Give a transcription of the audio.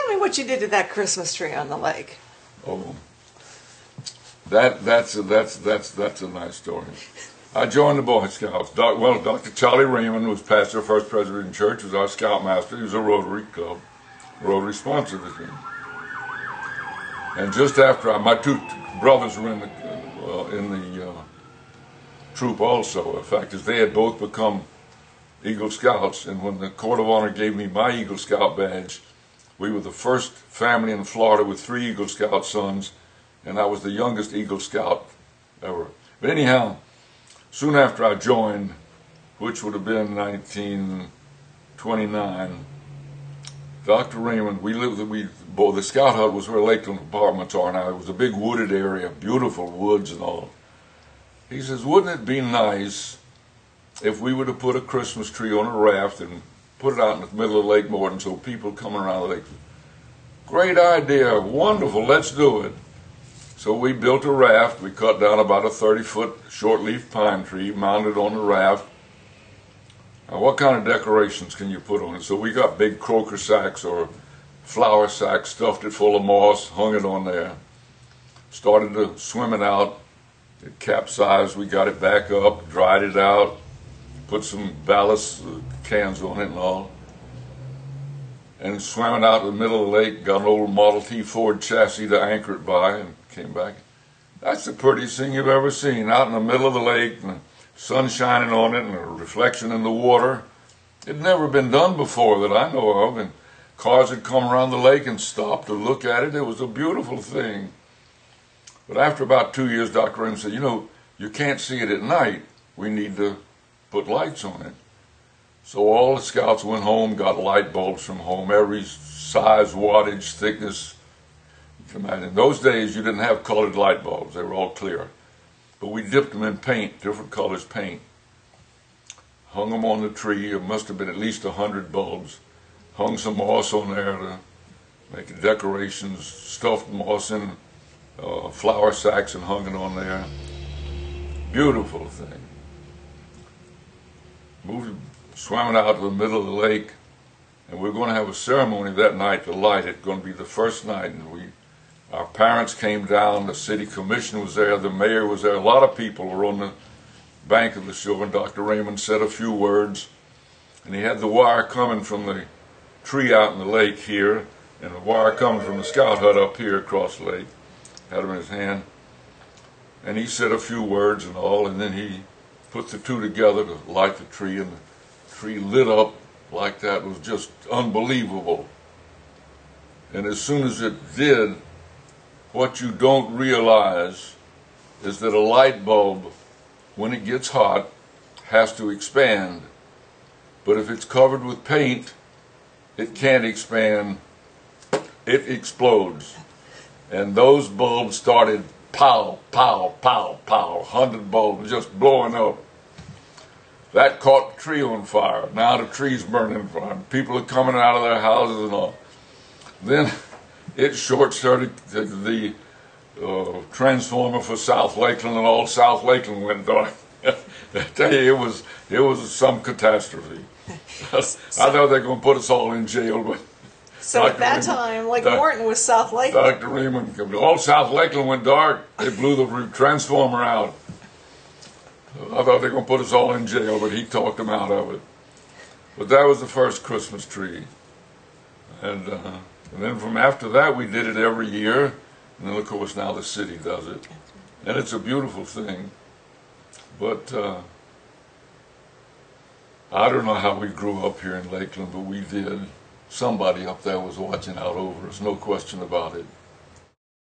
Tell me what you did to that Christmas tree on the lake. Oh, that's a nice story. I joined the Boy Scouts. Dr. Charlie Raymond was pastor of First Presbyterian Church, was our scoutmaster. He was a Rotary Club. Rotary sponsored the thing. And just after my two brothers were in the troop also. In fact, as they had both become Eagle Scouts, and when the Court of Honor gave me my Eagle Scout badge, we were the first family in Florida with 3 Eagle Scout sons, and I was the youngest Eagle Scout ever. But anyhow, soon after I joined, which would have been 1929, Dr. Raymond, the scout hut was where Lakeland apartments are now. It was a big wooded area, beautiful woods and all. He says, wouldn't it be nice if we were to put a Christmas tree on a raft and put it out in the middle of Lake Morton so people coming around the lake? Great idea, wonderful, let's do it. So we built a raft. We cut down about a 30-foot short-leaf pine tree, mounted on the raft. Now, what kind of decorations can you put on it? So we got big croaker sacks or flour sacks, stuffed it full of moss, hung it on there. Started to swim it out. It capsized. We got it back up, dried it out, put some ballast cans on it and all, and swam it out in the middle of the lake. Got an old Model T Ford chassis to anchor it by, and came back. That's the prettiest thing you've ever seen, out in the middle of the lake, and the sun shining on it, and a reflection in the water. It had never been done before that I know of, and cars had come around the lake and stopped to look at it. It was a beautiful thing. But after about 2 years, Dr. Raymond said, you know, you can't see it at night. We need to put lights on it. So all the scouts went home, got light bulbs from home, every size, wattage, thickness. You can imagine. In those days, you didn't have colored light bulbs. They were all clear. But we dipped them in paint, different colors paint. Hung them on the tree. It must have been at least 100 bulbs. Hung some moss on there to make decorations, stuffed moss in flour sacks and hung it on there. Beautiful thing. Swam it out to the middle of the lake, and we were going to have a ceremony that night to light it. Going to be the first night, and our parents came down, the city commission was there, the mayor was there, a lot of people were on the bank of the shore, and Dr. Raymond said a few words, and he had the wire coming from the tree out in the lake here, and the wire coming from the scout hut up here across the lake. Had him in his hand, and he said a few words and all, and then he put the two together to light the tree, and the tree lit up like that. It was just unbelievable. And as soon as it did, what you don't realize is that a light bulb, when it gets hot, has to expand. But if it's covered with paint, it can't expand. It explodes. And those bulbs started pow, pow, pow, pow, 100 bulbs just blowing up. That caught the tree on fire. Now the tree's burning fire. People are coming out of their houses and all. Then it short-circuited the transformer for South Lakeland, and all South Lakeland went dark. I tell you, it was some catastrophe. I thought they were going to put us all in jail, but so Dr. at that time, Lake Morton was South Lakeland. Dr. Raymond, all South Lakeland went dark. They blew the transformer out. I thought they were going to put us all in jail, but he talked them out of it. But that was the first Christmas tree. And then from after that, we did it every year. And then, of course, now the city does it. And it's a beautiful thing. But I don't know how we grew up here in Lakeland, but we did. Somebody up there was watching out over us, no question about it.